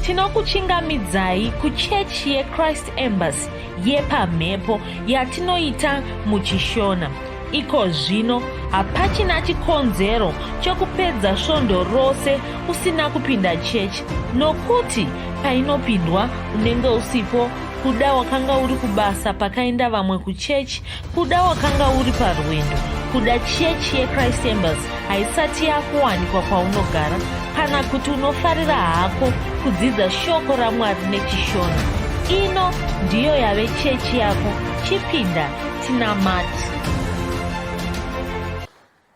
tinokuchingamidzai kuchechi yeChrist Embassy yepamhepo yatinoita muchishona. Iko zvino hapachina chikonzero chokupedza svondo rose usina kupinda chechi, nokuti painopindwa unenge usipo, kuda wakanga uri kubasa pakaenda vamwe kuchechi, kuda wakanga uri parwendo, kuda chechi yeChrist Embassy haisati yakuwanikwa kwaunogara, kana kuti unofarira hako kudzidza shoko raMwari nechishona. Ino ndiyo yave chechi yako. Chipinda, tinamati.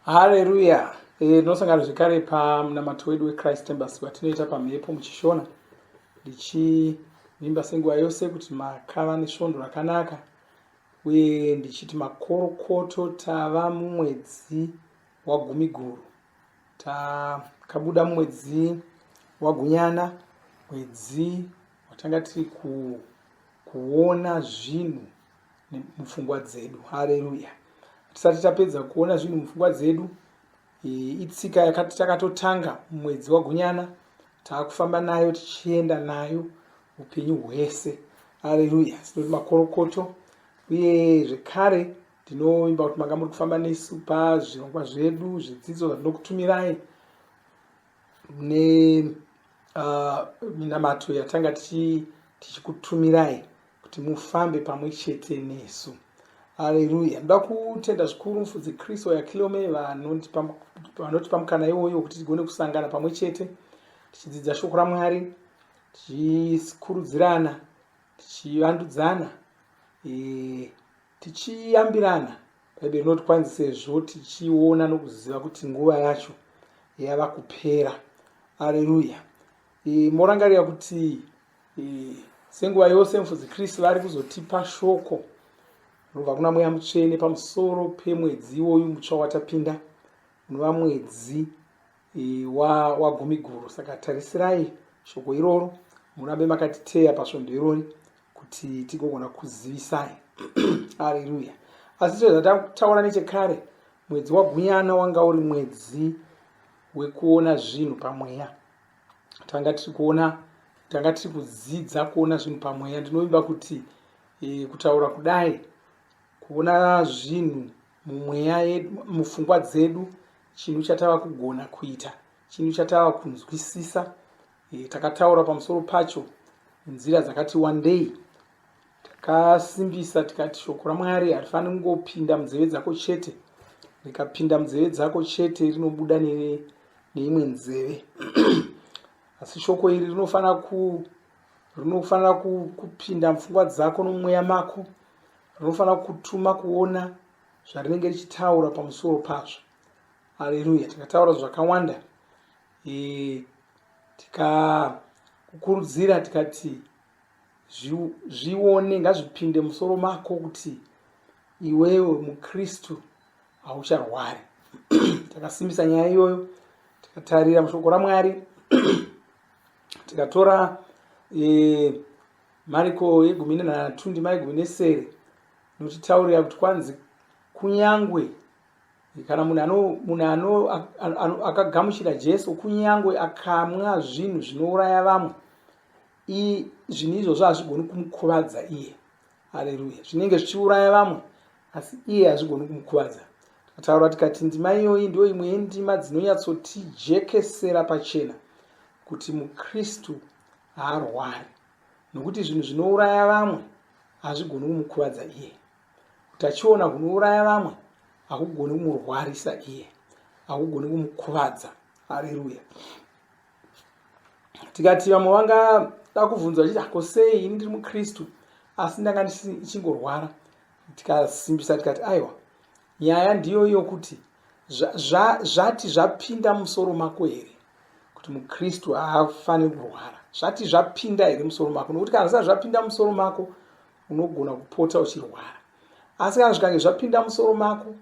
Haleluya. Nosangana zvekare pamunamato wedu weChrist Embassy watinoita pamhepo muchishona, ndichivimba senguva yose kuti makava nesvondo rakanaka, uye ndichiti makorokoto tava mumwedzi wagumiguru. Takabuda mumwedzi wagunyana, mwedzi watanga tiri kuona zvinhu mupfungwa dzedu. Haleluya. Tisati tapedza kuona zvinhu mupfungwa dzedu, itsika yakati takatotanga mumwedzi wagunyana, taakufamba nayo tichienda nayo upenyu hwese. Haleluya. Sinoti makorokoto, uye zvekare ndinoimba kuti manga muri kufamba nesu pazvirongwa zvedu zvidzidzo zvatinokutumirai neminamato yatanga tichikutumirai kuti mufambe pamwe chete nesu. Haleluya. Ndoda kutenda zvikuru mufudzi Kristu yakilome vanotipa mukana iwoyo kuti tigone kusangana pamwe chete tichidzidza shoko raMwari, tichikurudzirana, tichivandudzana, tichiyambirana. Bhaibheri rinoti kwanzisezvo tichiona nokuziva kuti nguva yacho yava kupera. Haleluya. Morangarira kuti senguva yose mufudzi Kristu vari kuzotipa shoko rinobva kuna Mweya Mutsvene pamusoro pemwedzi iwoyu mutsva watapinda, unova mwedzi wagumiguru. Saka tarisirai shoko iroro, murambe makatiteya pasvondo irori kuti tigogona kuzivisai. Haleluya. Asi zvataura nechekare, mwedzi wagunyana wanga uri mwedzi wekuona zvinhu pamweya. Tanga tiri kudzidza kuona zvinhu pamweya. Ndinoimba kuti kutaura kudai, kuona zvinhu mumweya, mupfungwa dzedu, chinhu chatava kugona kuita, chinhu chatava kunzwisisa. Takataura pamusoro pacho nzira dzakati wandei. Takasimbisa tikati shoko raMwari harifaniri kungopinda munzeve dzako chete, rikapinda munzeve dzako chete rinobuda neimwe nzeve. Asi shoko iri rinofanira kupinda mupfungwa dzako nomweya mako, rinofanira kutuma kuona zvarinenge richitaura pamusoro pazvo. Haleluya. Tikataura zvakawanda, tikakukurudzira tikati zvione, ngazvipinde musoro mako kuti iwewe Mukristu haucharwari. Takasimbisa nyaya iyoyo, tikatarira mushoko raMwari, tikatora Mariko 13:17 notitaurira kuti kwanzi kunyangwe kana munhu akagamuchira Jesu, kunyangwe akamwa zvinhu zvinouraya vamwe, zvinhu izvozvo hazvigoni kumukuvadza iye. Haleluya. Zvinenge zvichiuraya vamwe, asi iye hazvigoni kumukuvadza. Takataura tikati ndima iyoyi ndio imwe yendima dzinonyatsotijekesera pachena kuti Mukristu haarwari, nokuti zvinhu zvinouraya vamwe hazvigoni kumukuvadza iye. Utachiona hunouraya vamwe hakugoni kumurwarisa iye, hakugoni kumukuvadza. Haleluya. Tikati vamwe vangada kubvunzwa vachiti ako sei ini ndiri Mukristu asi ndanga ndichingorwara, tikasimbisa tikati aiwa, nyaya ndiyo iyo kuti zvati zvapinda musoro mako here kuti Mukristu haafaniri kurwara. Zvati zvapinda here musoro mako, nokuti kana zvisati zvapinda musoro mako unogona kupota uchirwara. Asi kana zvikange zvapinda musoro mako,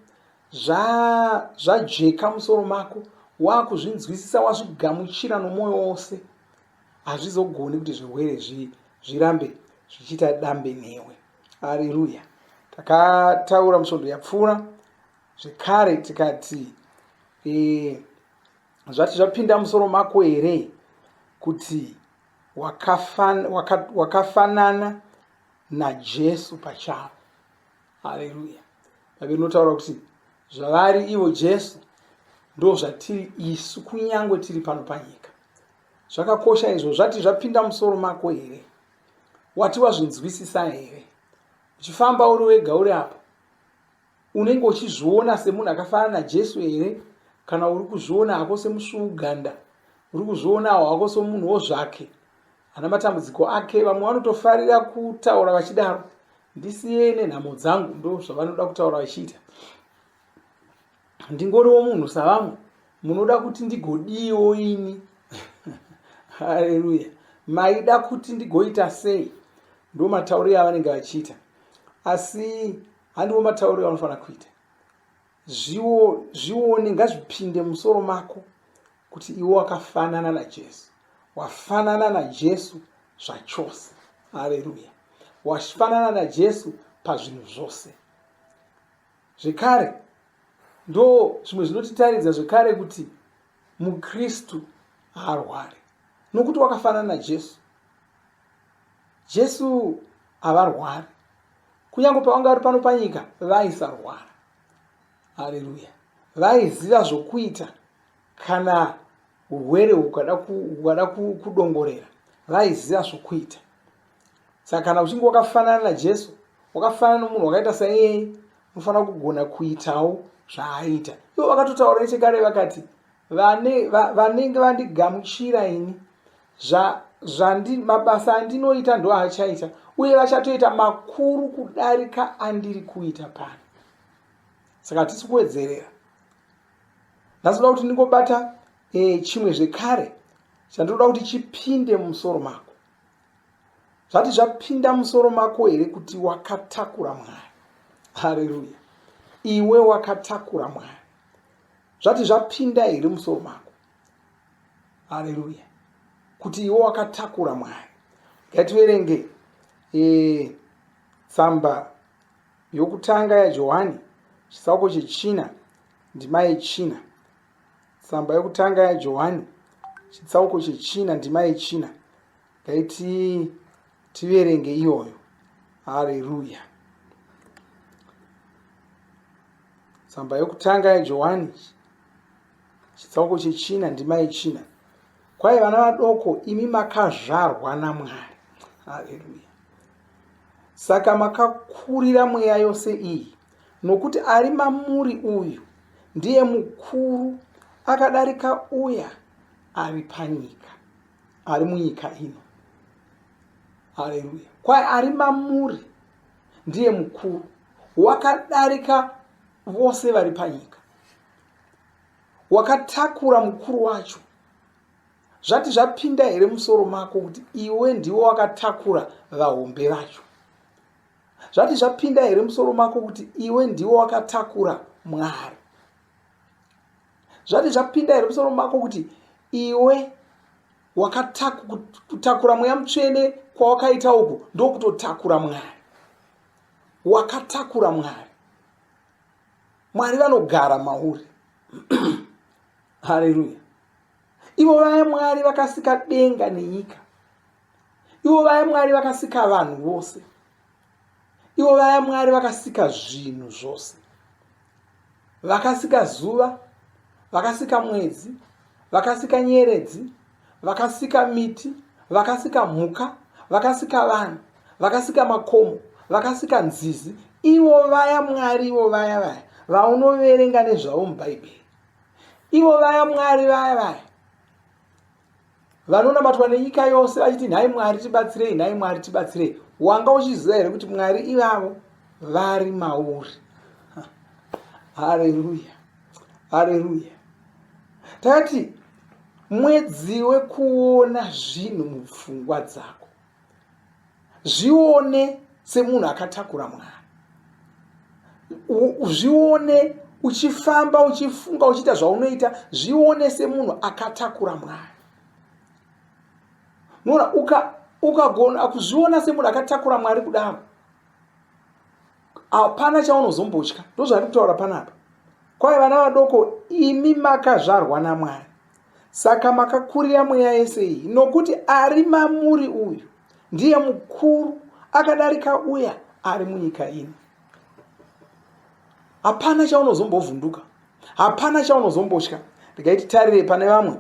zvajeka musoro mako, wakuzvinzwisisa, wazvigamuchira nomwoyo wose, hazvizogoni kuti zvirwere zvirambe zvichiita dambe newe. Haleluya. Takataura musvondo yapfuura zvekare tikati zvati zvapinda musoro mako here kuti wakafanana naJesu pachavo. Haleluya. Bhabheri rinotaura kuti zvavari ivo Jesu ndo zvatiri isu kunyange tiri pano panyika. Zvakakosha izvo. Zvati zvapinda musoro mako here? Wati wazvinzwisisa here? Uchifamba uri wega uri apa, unenge uchizviona semunhu akafanana naJesu here? Kana uri kuzviona hako semusvuuganda, uri kuzviona hako semunhuwo zvake ana matambudziko ake? Vamwe vanotofarira kutaura vachidaro, ndisiye nenhamo dzangu, ndo zvavanoda kutaura vachiita. Ndingoriwo munhu savamwe, munoda kuti ndigodiwo ini. Haleluya. Maida kuti ndigoita sei? Ndo matauriro avanenge vachiita, asi handiwo matauriro anofanira kuita. Zvione, ngazvipinde musoro mako kuti iwe wakafanana naJesu. Wafanana naJesu zvachose. Haleluya. Wafanana naJesu pazvinhu zvose. Zvekare ndo zvimwe zvinotitaridza zvekare kuti Mukristu haarwari, nokuti wakafanana naJesu. Jesu havarwari. Kunyange pavanga vari pano panyika vaisarwara. Haleluya. Vaiziva zvokuita kana urwere hukada kudongorera, vaiziva zvokuita. Saka kana uchinge wakafanana naJesu, wakafanana nomunhu wakaita saiyeye, unofanira kugona kuitawo zvaaita. Ivo vakatotaura nechekare vakati, vanenge vandigamuchira ini, mabasa andinoita ndo aachaita, uye vachatoita makuru kudarika andiri kuita pano. Saka tisi kuwedzerera. Ndinoda kuti ndingobata chimwe zvekare chandinoda kuti chipinde musoro mako. Zvati zvapinda musoro mako here kuti wakatakura Mwari? Haleluya. Iwe wakatakura Mwari. Zvati zvapinda here musoro mako? Haleluya. Kuti iwe wakatakura Mwari. Ngativerenge tsamba yokutanga yaJohani chitsauko chechina ndima yechina. Tsamba yokutanga yaJohani chitsauko chechina ndima yechina. Ngaiti tiverenge iyoyo. Haleluya. Tsamba yokutanga yaJohani chitsauko chechina ndima yechina. Kwai vana vadoko, imi makazvarwa naMwari. Haleluya. Saka makakurira mweya yose iyi, nokuti ari mamuri uyu ndiye mukuru akadarika uya ari panyika, ari munyika ino. Haleluya. Kwai ari mamuri ndiye mukuru wakadarika vose vari panyika. Wakatakura mukuru wacho. Zvati zvapinda here musoro mako kuti iwe ndiwe wakatakura vahombe vacho? Zvati zvapinda here musoro mako kuti iwe ndiwe wakatakura Mwari? Zvati zvapinda here musoro mako kuti iwe kutakura mweya mutsvene kwawakaita uku ndokutotakura Mwari? Wakatakura Mwari. Mwari vanogara mauri. Haleluya. Ivo vaya Mwari vakasika denga nenyika. Ivo vaya Mwari vakasika vanhu vose. Ivo vaya Mwari vakasika zvinhu zvose. Vakasika zuva, vakasika mwedzi, vakasika nyeredzi, vakasika miti, vakasika mhuka, vakasika vanhu, vakasika makomo, vakasika nzizi. Ivo vaya Mwari, ivo vaya vaunoverenga nezvavo muBhaibheri. Ivo vaya Mwari vaya vanonamatwa nenyika yose vachiti nhai Mwari tibatsirei, nhai Mwari tibatsirei. Wanga uchiziva here kuti Mwari ivavo vari mauri? Haleluya. Haleluya. Takati mwedzi wekuona zvinhu mupfungwa dzako. Zvione semunhu akatakura Mwari. Zvione uchifamba, uchifunga, uchiita zvaunoita, zvione semunhu akatakura Mwari. Nona ukagona kuzviona semunhu akatakura Mwari kudaro, hapana chaunozombotya. Ndozvari kutaura panapa. Kwai vana vadoko, imi makazvarwa naMwari. Saka makakurira mweya yese iyi, nokuti ari mamuri uyu ndiye mukuru akadarika uya ari munyika ino. Hapana chaunozombovhunduka, hapana chaunozombotya. Ndikaiti tarire pane vamwe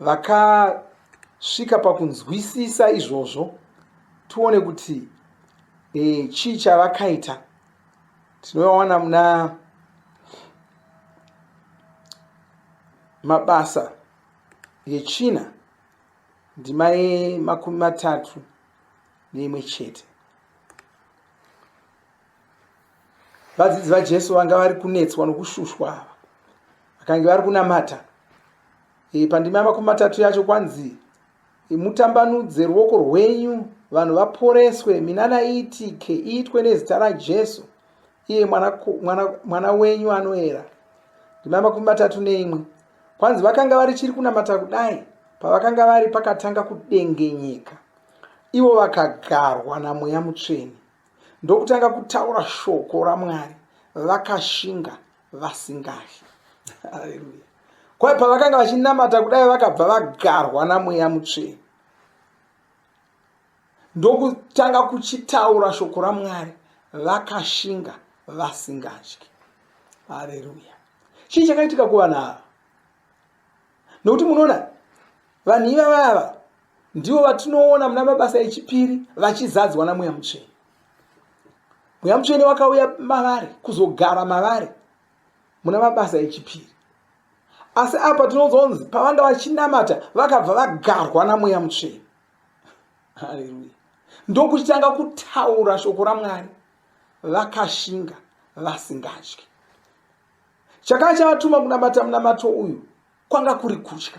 vakasvika pakunzwisisa izvozvo, tuone kuti chii chavakaita. Tinoona muna mabasa yechina ndima ye31. Vadzidzi vaJesu vanga vari kunetswa nokushushwa ava, vakanga vari kunamata. Pandima ya30 yacho kwanzi, mutambanudze ruoko rwenyu vanhu vaporeswe, minana iitike, iitwe nezita raJesu, iye mwana wenyu anoera. Ndima ya31. Kwanzi vakanga vari chiri kunamata kudai, pavakanga vari pakatanga kudengenyeka, ivo vakagarwa naMweya Mutsvene ndokutanga kutaura shoko raMwari, vakashinga vasingafi. Haleluya. Kwa pavakanga vachinamata kudai, vakabva vagarwa naMweya Mutsvene ndokutanga kuchitaura shoko raMwari, vakashinga vasingatyi. Haleluya. Chii chakaitika kuvanhu ava? Nokuti munoona vanhu ivava ndivo vatinoona muna mabasa echipiri vachizadzwa naMweya Mutsvene. Mweya Mutsvene wakauya mavari kuzogara mavari muna mabasa echipiri. Asi apa tinozonzi pavanga vachinamata vakabva vagarwa naMweya Mutsvene. Haleluya. Ndokuchitanga kutaura shoko raMwari, vakashinga vasingatyi. Chakanga chavatuma kunamata munamato uyu kwanga kuri kutya.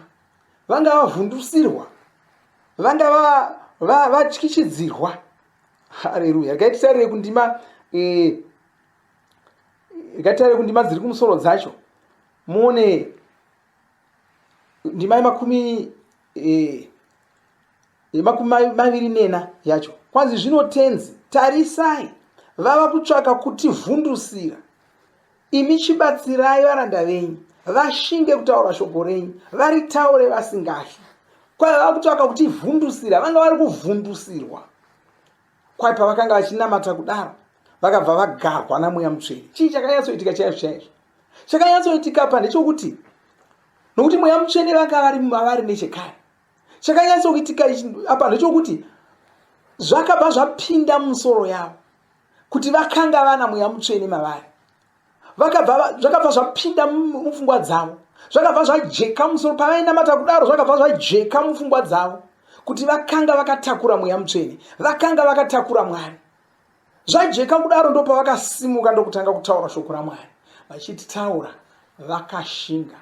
Vanga vavhundusirwa, vanga vatyichidzirwa. Haleluya. Ngatitarire kundima dziri kumusoro dzacho, muone ndima ye24 yacho. Kwanzi zvino tenzi, tarisai, vava kutsvaka kutivhundusira. Imi chibatsirai varanda venyu, vashinge kutaura shoko renyu, varitaure vasingafi. Kwai vava kutsvaka kutivhundusira, vanga vari kuvhundusirwa. Kwai pavakanga vachinamata kudaro, vakabva vagarwa naMweya Mutsvene. Chii chakanyatsoitika chaizvo? Chakanyatsoitika apa ndechokuti, nokuti Mweya Mutsvene vanga vari mavari nechekare. Chakanyatsoitika apa ndechokuti zvakabva zvapinda mumusoro yavo kuti vakanga vana Mweya Mutsvene mavari. Zvakabva zvapinda mupfungwa dzavo, zvakabva zvajeka musoro pavainamata kudaro, zvakabva zvajeka mupfungwa dzavo kuti vakanga vakatakura Mweya Mutsvene, vakanga vakatakura Mwari. Zvajeka kudaro ndo pavakasimuka ndokutanga kutaura shoko raMwari, vachitaura vakashinga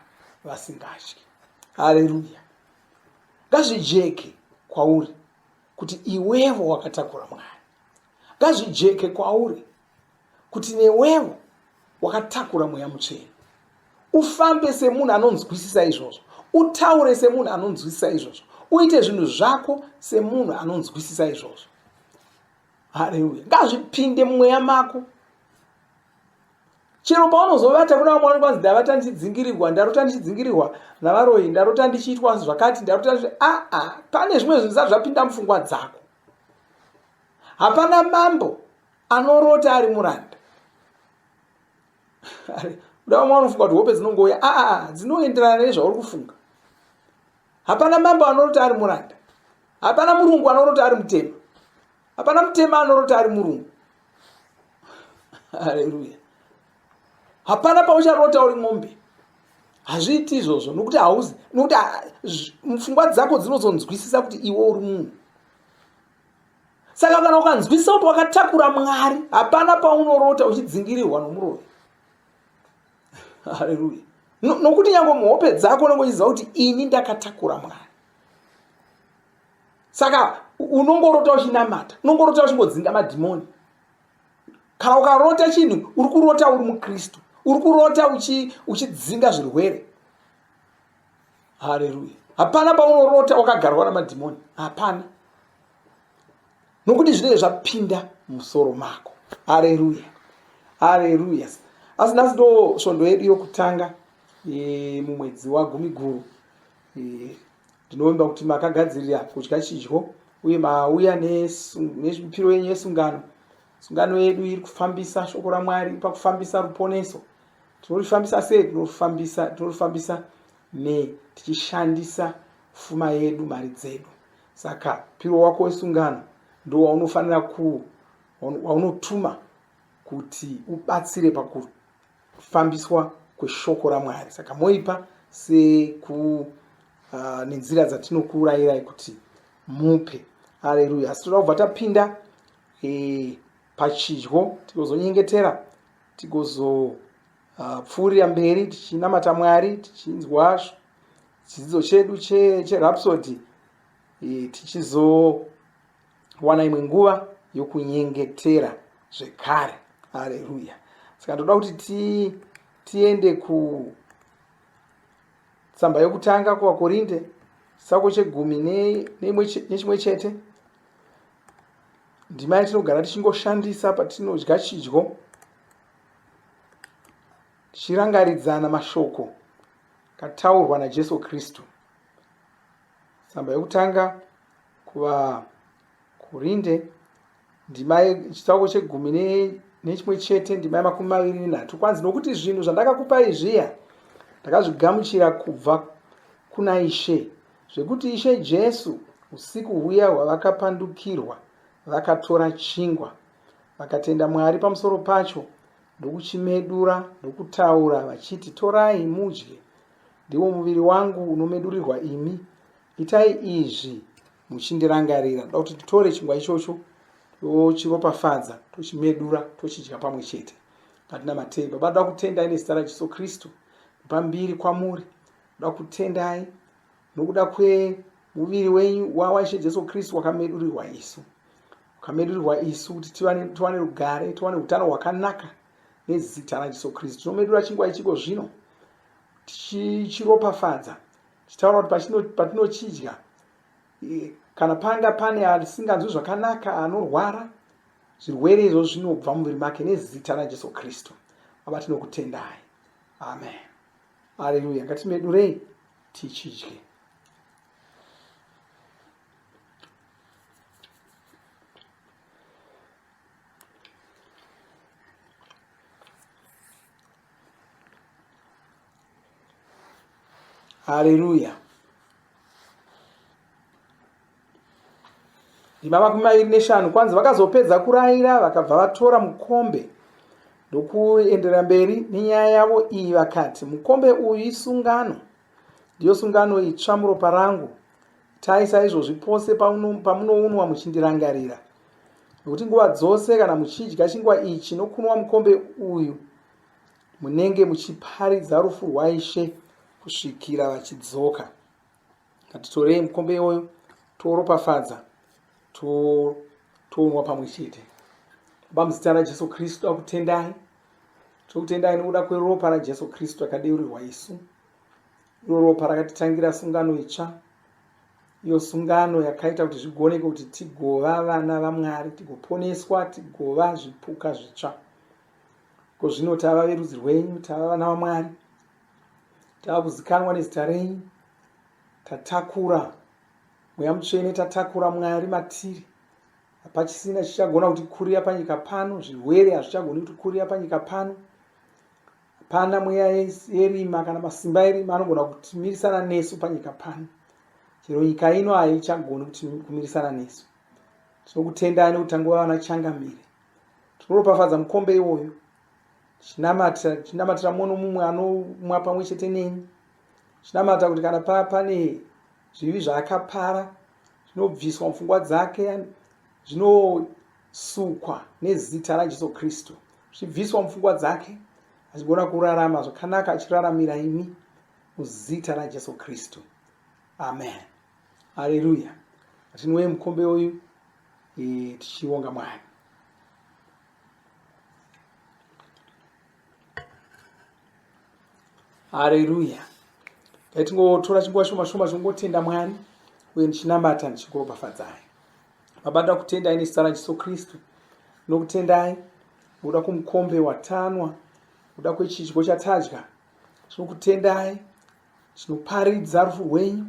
vasingatyi. Haleluya. Ngazvijeke kwauri kuti iwevo wakatakura Mwari. Ngazvijeke kwauri kuti newevo wakatakura Mweya Mutsvene. Ufambe semunhu anonzwisisa izvozvo, utaure semunhu anonzwisisa izvozvo, uite zvinhu zvako semunhu anonzwisisa izvozvo. Haleluya. Ngazvipinde mumweya mako. Chero paunozovata kuna vamwe kwanzi ndavata ndichidzingirirwa, ndarota ndichidzingirirwa navaroyi, ndarota ndichiitwa zvakati, ndarota pane zvimwe zvinhu zvisati zvapinda mupfungwa dzako. Hapana mambo anorota ari muranda. Kuda vamwe vanofunga kuti hope dzinongouya, dzinoenderana nezvauri kufunga. Hapana mambo anorota ari muranda. Hapana murungu anorota ari mutema. Hapana mutema anorota ari murungu. Haleluya. Hapana paucharota uri mombe. Hazviiti izvozvo nokuti hauzi, nokuti mupfungwa dzako dzinozonzwisisa kuti iwe uri munhu. Saka kana ukanzwisisa kuti wakatakura Mwari, hapana paunorota uchidzingirirwa nomuroyi. Haleluya. Nokuti nyange muhope dzako unongoziva kuti ini ndakatakura Mwari. Saka unongorota uchinamata, unongorota uchingodzinga madhimoni. Kana ukarota chinhu, uri kurota uri Mukristu, uri kurota uchidzinga zvirwere. Haleluya. Hapana paunorota wakagarwa namadhimoni. Hapana. Nokuti zvinenge zvapinda musoro mako. Haleluya. Haleluya. Asi nhasi ndo svondo yedu yokutanga mumwedzi wa Gumiguru. Ndinovimba kuti makagadzirira kudya chidyo uye mauya nemipiro yenyu yesungano. Sungano yedu iri kufambisa shoko raMwari, pakufambisa ruponeso. Tinorifambisa sei? Tinorifambisa tichishandisa pfuma yedu, mari dzedu. Saka piro wako wesungano ndo waunofanira waunotuma kuti ubatsire pakufambiswa kweshoko raMwari. Saka moipa nenzira dzatinokurayirai kuti mupe. Haleluya. Asi toda kubva tapinda pachidyo, tigozonyengetera, tigozopfuurira mberi tichinamata Mwari, tichinzwa chidzidzo chedu cherhapsody, tichizowana imwe nguva yokunyengetera zvekare. Haleluya. Saka ndoda kuti tiende kutsamba yokutanga kuvakorinde chitsauko chegumi nechimwe chete. Ndima yatinogara tichingoshandisa patinodya chidyo, tichirangaridzana mashoko akataurwa naJesu Kristu. Tsamba yokutanga kuvakorinde, ndima chitsauko chegumi nechimwe chete, ndima ya23. Kwanzi nokuti zvinhu zvandakakupai zviya ndakazvigamuchira kubva kuna Ishe, zvekuti Ishe Jesu usiku huya hwavakapandukirwa vakatora chingwa, vakatenda Mwari pamusoro pacho, ndokuchimedura ndokutaura vachiti, torai mudye, ndiwo muviri wangu unomedurirwa imi, itai izvi muchindirangarira. Ndoda kuti titore chingwa ichocho tochiropafadza, tochimedura, tochidya pamwe chete. Patinamatei. Baba, ndoda kutendai nezita raJesu Kristu pambiri kwamuri. Ndoda kutendai nokuda kwemuviri wenyu waIshe Jesu Kristu wakamedurirwa isu. Wakamedurirwa isu kuti tiwane rugare, tiwane utano hwakanaka nezita raJesu Kristu. Tinomedura chingwa ichiko zvino tichiropafadza, tichitaura kuti patinochidya, kana panga pane asinganzwi zvakanaka, anorwara, zvirwere izvo zvinobva muviri make nezita raJesu Kristu. Baba, tinokutendai. Amen. Haleluya. Ngatimedurei tichidye. Haleluya. Ndima 25. Kwanzi vakazopedza kurayira vakabva vatora mukombe ndokuenderera mberi nenyaya yavo iyi, vakati, mukombe uyu isungano, ndiyo sungano itsva muropa rangu. Itai saizvozvi pose pamunounwa muchindirangarira. Nokuti nguva dzose kana muchidya chingwa ichi nokunwa mukombe uyu, munenge muchiparidza rufu rwaIshe kusvikira vachidzoka. Ngatitorei mukombe uyu toropafadza, tounwa pamwe chete. Baba, muzita raJesu Kristu akutendai. Tokutendai nokuda kweropa raJesu Kristu akadeurirwa isu. Iro ropa rakatitangira sungano itsva, iyo sungano yakaita kuti zvigoneke kuti tigova vana vaMwari, tigoponeswa, tigova zvipuka zvitsva. Ko zvino tava verudzi rwenyu, tava vana vaMwari, tava kuzikanwa nezita renyu, tatakura Mweya Mutsvene, tatakura Mwari matiri. Hapachisina chichagona kutikurira panyika pano, zvirwere hazvichagoni kutikurira panyika pano. Hapana mweya yerima kana masimba erima anogona kutimirisana nesu panyika pano. Chero nyika ino haichagoni kumirisana nesu. Tinokutendai nokuti tangova vana changamire. Tinoropafadza mukombe iwoyo, tinamatira mumwe nomumwe anomwa pamwe chete nenyu. Tinamata kuti kana pane zvivi zvaakapara zvinobviswa mupfungwa dzake, zvinosukwa nezita raJesu Kristu, zvibviswa mupfungwa dzake, achigona kurarama zvakanaka achiraramira imi muzita raJesu Kristu. Amen. Haleluya. Tinwe mukombe uyu tichionga Mwari. Haleluya. Tingotora chinguva shoma shoma tinongotenda Mwari uye tichinamata ndichikuropafadzai. Baba, ndoda kutendai nezita raJesu Kristu. Ndinokutendai nokuda kwomukombe watanwa, nokuda kwechidyo chatadya. Tinokutendai Tinoparidza rufu rwenyu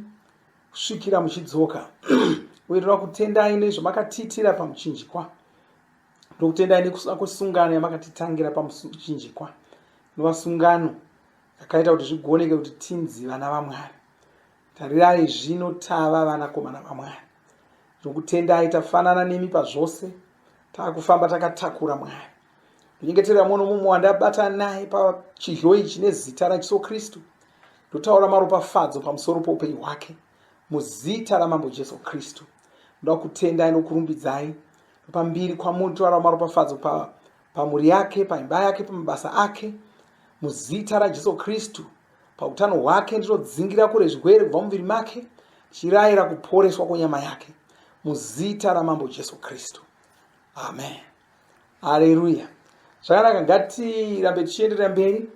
kusvikira muchidzoka. Uye tinoda kutendai nezvamakatiitira pamuchinjikwa. Tokutendai nekuda kwesungano yamakatitangira pamuchinjikwa. Nova sungano yakaita kuti zvigoneke kuti tinzi vana vaMwari. Tarirai zvino tava vanakomana vaMwari. Tinokutendai tafanana nemi pazvose. Takufamba takatakura Mwari. Ndinyengeterera muno mumwe wandabata naye pachidyo ichi nezita raJesu Kristu. Ndotaura maropafadzo pamusoro poupenyu hwake muzita ramambo Jesu Kristu. Ndoda kutendai nokurumbidzai. Pambiri kwamuri totaura maropafadzo pamhuri yake, paimba yake, pamabasa ake muzita raJesu Kristu. Pautano hwake ndinodzingira kure zvirwere kubva mumuviri make, chirayira kuporeswa kwenyama yake muzita ramambo Jesu Kristu. Amen. Haleluya. Zvakanaka, ngatirambe tichienderera mberi.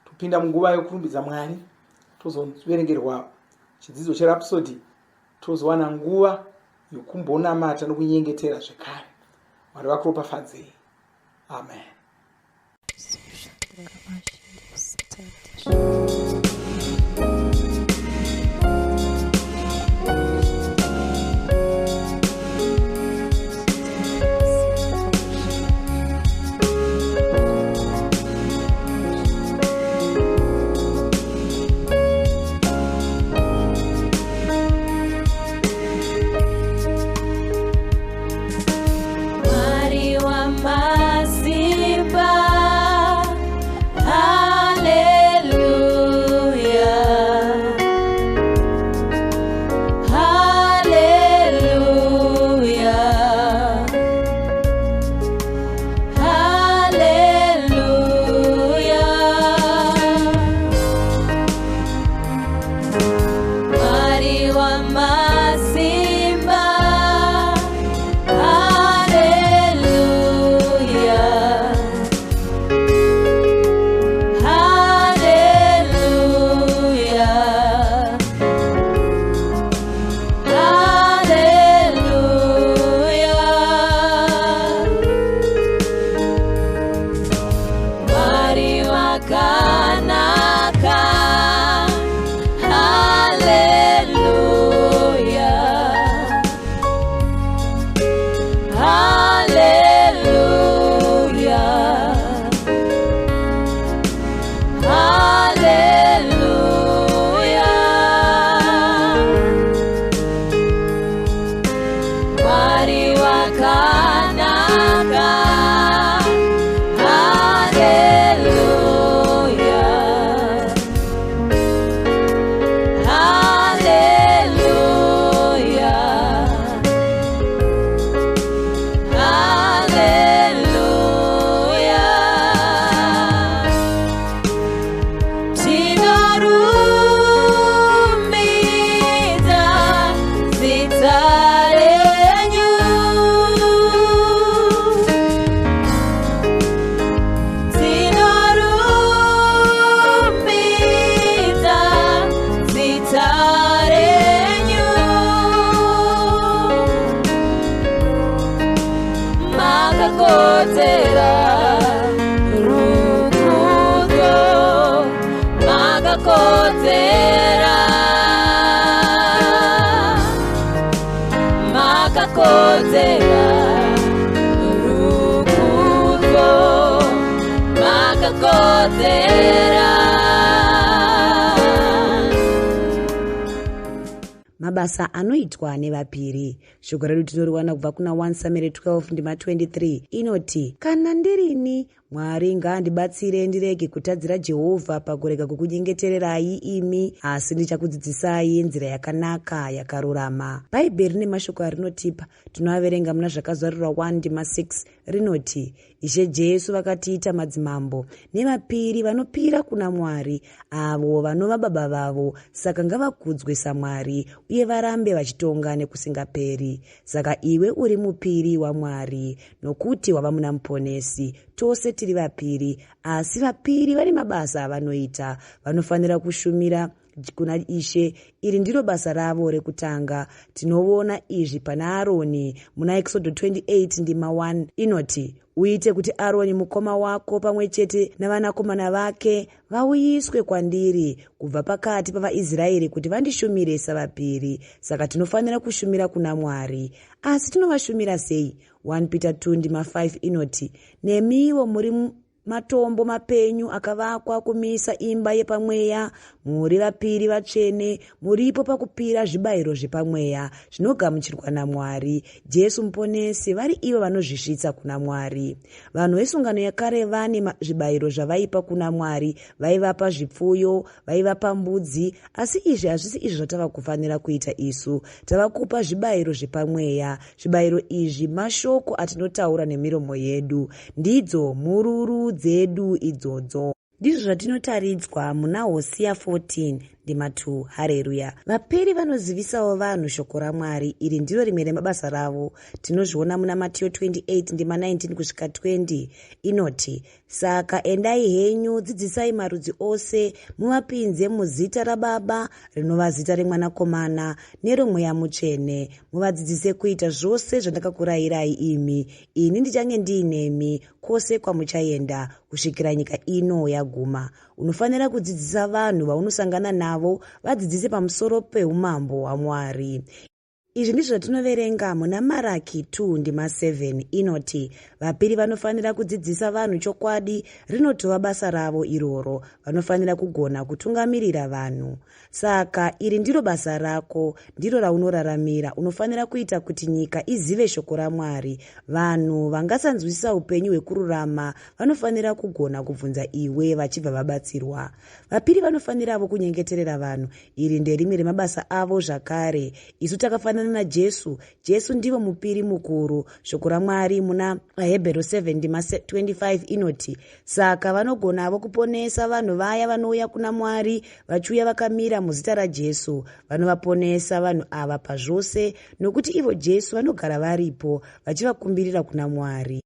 Topinda munguva yokurumbidza Mwari. Tozoverengerwa chidzidzo cherapsodi. Tozowana nguva yokumbonamata nokunyengetera zvekare. Mwari vakuropafadzei. Amen. Mabasa anoitwa nevapiri. Shoko redu tinoriwana kubva kuna 1 Samuel 12:23 inoti, kana ndirini Mwari ngaandibatsire ndirege kutadzira Jehovha pakurega kukunyengetererai imi, asi ndichakudzidzisai nzira yakanaka yakarurama. Bhaibheri rine mashoko arinotipa tinoaverenga muna zvakazarirwa 1:6 rinoti, Ishe Jesu vakatiita madzimambo nevapiri vanopira kuna Mwari, avo vanova baba vavo, saka ngavakudzwe saMwari uye varambe vachitonga nekusingaperi. Saka iwe uri mupiri waMwari, nokuti wava muna muponesi. Tose tiri vapiri, asi vapiri vane mabasa avanoita. Vanofanira kushumira kuna Ishe. Iri ndiro basa ravo rekutanga. Tinoona izvi pana Aroni muna Exodo 28 ndima 1 inoti, uite kuti Aroni mukoma wako pamwe chete navanakomana vake vauyiswe kwandiri kubva pakati pavaIsraeri kuti vandishumire savapiri. Saka tinofanira kushumira kuna Mwari. Asi tinovashumira sei? 1 Peter 2 ndima 5 inoti, nemiwo muri matombo mapenyu akavakwa kumisa imba yepamweya, muri vapiri vatsvene, muripo pakupira zvibayiro zvepamweya zvinogamuchirwa naMwari. Jesu muponesi vari ivo vanozvisvitsa kuna Mwari. Vanhu vesungano yakare vane zvibayiro zvavaipa kuna Mwari. Vaivapa zvipfuyo, vaivapa mbudzi, asi izvi hazvisi izvo zvatava kufanira kuita isu. Tava kupa zvibayiro zvepamweya. Zvibayiro izvi mashoko atinotaura nemiromo yedu, ndidzo mururu dzedu idzodzo. Ndizvo zvatinotaridzwa muna Hosea 14 ndima 2. Haleluya. Vaperi vanozivisawo vanhu shoko raMwari. Iri ndiro rimwe remabasa ravo. Tinozviona muna Mateyo 28 ndima 19 kusvika 20 inoti, saka endai henyu, dzidzisai marudzi ose, muvapinze muzita raBaba, rinova zita remwanakomana neromweya mutsvene. Muvadzidzise kuita zvose zvandakakurayirai imi. Ini ndichange ndiinemi kwose kwamuchaenda kusvikira nyika ino yaguma. Unofanira kudzidzisa vanhu vaunosangana navo, vadzidzise pamusoro peumambo hwaMwari. Izvi ndizvo zvatinoverenga muna Maraki 2 ndima 7 inoti, vapiri vanofanira kudzidzisa vanhu chokwadi, rinotova basa ravo iroro. Vanofanira kugona kutungamirira vanhu. Saka iri ndiro basa rako, ndiro raunoraramira. Unofanira kuita kuti nyika izive shoko raMwari. Vanhu vangasanzwisisa upenyu hwekururama vanofanira kugona kubvunza iwe vachibva vabatsirwa. Vapiri vanofanirawo kunyengeterera vanhu. Iri nderimwe remabasa avo zvakare. Isu takafanana naJesu. Jesu ndivo mupiri mukuru. Shoko raMwari muna Hebheru 7 ndima 25 inoti, saka vanogonavo kuponesa vanhu vaya vanouya kuna Mwari vachiuya vakamira muzita raJesu. Vanovaponesa vanhu ava pazvose, nokuti ivo Jesu vanogara varipo vachivakumbirira kuna Mwari.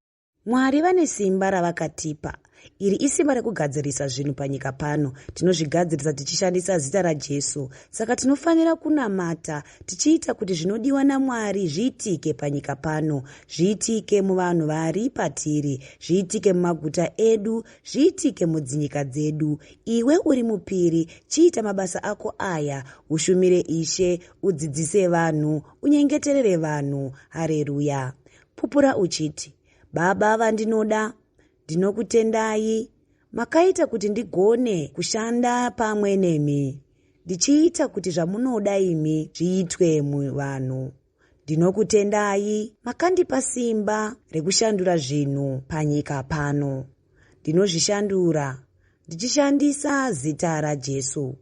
Mwari vane simba ravakatipa. Iri isimba rekugadzirisa zvinhu panyika pano. Tinozvigadzirisa tichishandisa zita raJesu. Saka tinofanira kunamata tichiita kuti zvinodiwa naMwari zviitike panyika pano, zviitike muvanhu vari patiri, zviitike mumaguta edu, zviitike mudzinyika dzedu. Iwe uri mupiri, chiita mabasa ako aya. Ushumire Ishe, udzidzise vanhu, unyengeterere vanhu. Haleluya. Pupura uchiti, Baba vandinoda, ndinokutendai, makaita kuti ndigone kushanda pamwe nemi, ndichiita kuti zvamunoda imi zviitwe muvanhu. Ndinokutendai, makandipa simba rekushandura zvinhu panyika pano. Ndinozvishandura ndichishandisa zita raJesu.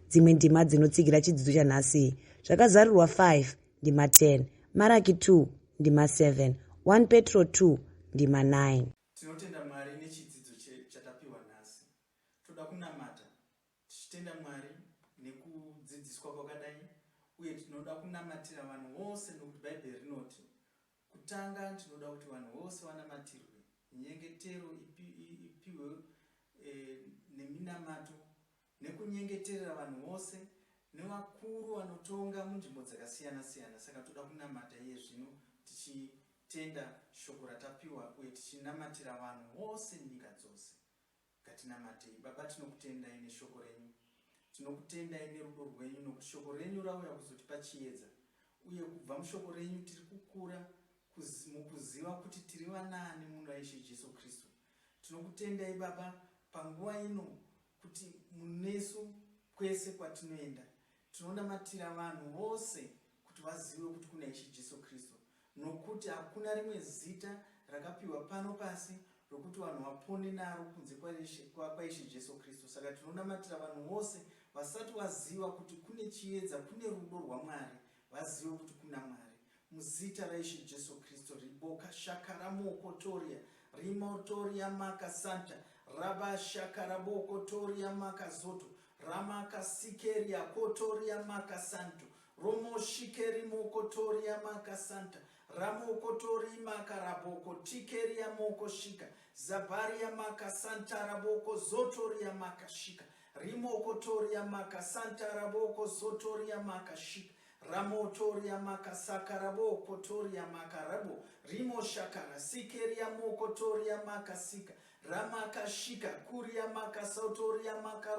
Dzimwe ndima dzinotsigira chidzidzo chanhasi zvakazarirwa 5 ndima 10, Maraki 2 ndima 7, 1 Petro 2 ndima 9. Tinotenda Mwari nechidzidzo chatapiwa nhasi. Toda kunamata tichitenda Mwari nekudzidziswa kwakadai, uye tinoda kunamatira vanhu vose nokuti Bhaibheri rinoti kutanga tinoda kuti vanhu vose vanamatirwe, nyengetero ipiwe neminamato nekunyengeterera vanhu vose nevakuru vanotonga munzvimbo dzakasiyana siyana. Saka toda kunamata iye zvino tichitenda shoko ratapiwa uye tichinamatira vanhu vose nyika dzose. Ngatinamatei. Baba, tinokutendai neshoko renyu, tinokutendai nerudo rwenyu, nokuti shoko renyu rauya kuzotipa chiedza, uye kubva mushoko renyu tiri kukura mukuziva kuti tiri vanani muna Ishe Jesu Kristu. Tinokutendai Baba panguva ino kuti munesu kwese kwatinoenda tinonamatira vanhu vose kuti vazive kuti kuna Ishe Jesu Kristu, nokuti hakuna rimwe zita rakapiwa pano pasi rokuti vanhu vapone naro kunze kwaIshe Jesu Kristu. Saka tinonamatira vanhu vose vasati vaziva kuti kune chiedza, kune rudo rwaMwari, vazive kuti kuna Mwari. Muzita raIshe Jesu Kristu. Riboka shakara mokotoria rimotoria maka santa raba shakara bokotoria maka zoto ramaka sikeria kotoria maka santo romo shikeri mokotoria maka santa ramokotori maka raboko tikeria moko shika zabaria maka santa raboko zotoria maka shika rimokotoria maka santa raboko sotoria maka shika ramotoria maka sakaraboko toria maka rabo rimo shakara sikeria mokotoria maka sika ramaka shika kuria maka sotoria maka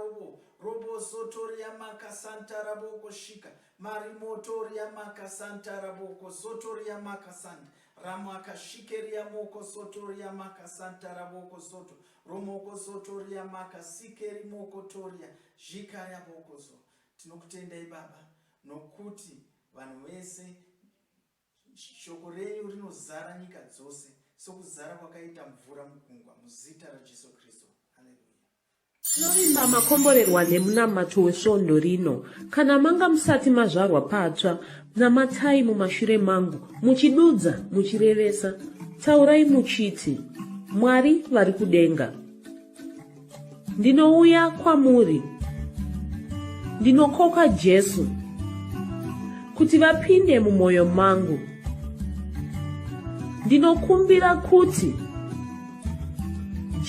robo sotoria maka santa raboko shika marimotoria maka santa raboko sotoria maka santa ramaka shikeria moko sotoria maka santa raboko soto romoko sotoria maka sikeri moko toria jikaria boko so. Tinokutendai Baba nokuti vanhu vese shoko renyu rinozara nyika dzose sokuzara kwakaita mvura mugungwa muzita raJesu Kristu. Haleluya. Tinovimba makomborerwa nemunamato wesvondo rino. Kana manga musati mazvarwa patsva, namatai mumashure mangu, muchidudza, muchirevesa. Taurai muchiti, Mwari vari kudenga, ndinouya kwamuri, ndinokoka Jesu kuti vapinde mumwoyo mangu. Ndinokumbira kuti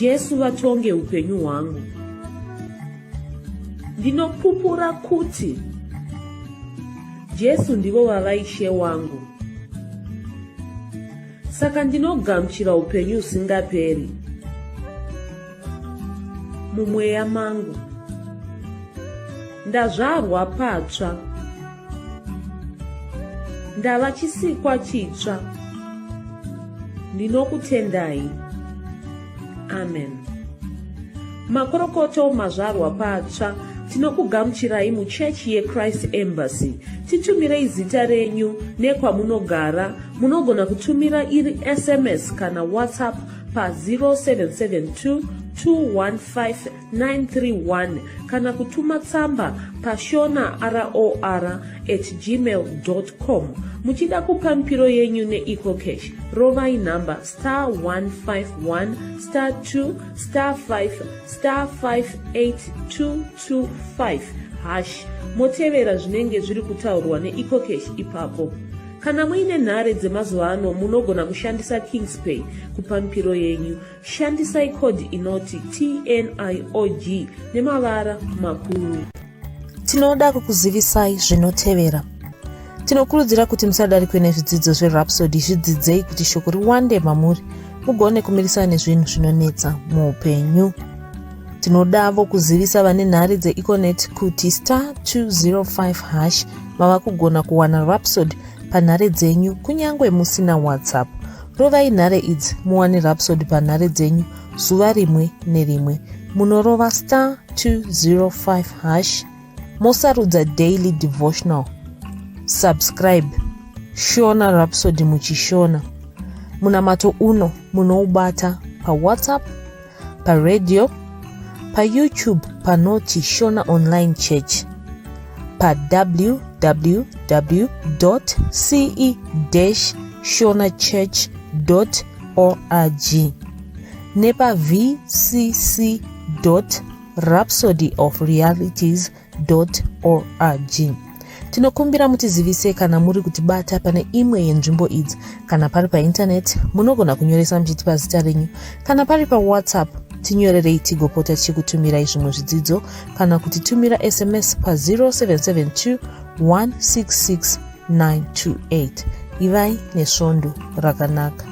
Jesu vatonge upenyu hwangu. Ndinopupura kuti Jesu ndivo vavaishe wangu. Saka ndinogamuchira upenyu usingaperi mumweya mangu. Ndazvarwa patsva, ndava chisikwa chitsva. Ndinokutendai. Amen. Makorokoto mazvarwa patsva, tinokugamuchirai muchechi yeChrist Embassy. Titumirei zita renyu nekwamunogara. Munogona kutumira iri SMS kana WhatsApp pa 0772 215 kana kutuma tsamba pa shona@gmail.com. Muchida kupa mpiro yenyu neEcocash, rovai namba *151*2*5*58225 motevera zvinenge zviri kutaurwa neEcocash ipapo. Kana muine nhare dzemazuva ano munogona kushandisa KingsPay kupa mpiro yenyu. Shandisai kodi inoti TNIOG nemavara makuru. Tinoda kukuzivisai zvinotevera. Tinokurudzira kuti musadarikwe nezvidzidzo zveRhapsody. Zvidzidzei kuti shoko riwande mamuri mugone kumirisana nezvinhu zvinonetsa muupenyu. Tinodavo kuzivisa vane nhare dzeEconet kuti *205# mava kugona kuwana Rhapsody panhare dzenyu kunyangwe musina WhatsApp. Rovai nhare idzi muwane Rhapsody panhare dzenyu zuva rimwe nerimwe. Munorova *205# mosarudza daily devotional. Subscribe Shona Rhapsody muchishona. Munamato uno munoubata pa WhatsApp, pa radio, pa YouTube panoti Shona Online Church, pa www.ce-shonachurch.org nepa vcc.rhapsodyofrealities.org. Tinokumbira mutizivise kana muri kutibata pane imwe yenzvimbo idzi. Kana pari painternet munogona kunyoresa muchitipa zita renyu. Kana pari pa WhatsApp tinyorerei tigopota tichikutumirai zvimwe zvidzidzo, kana kutitumira SMS pa 0772 166 928. Ivai nesvondo rakanaka.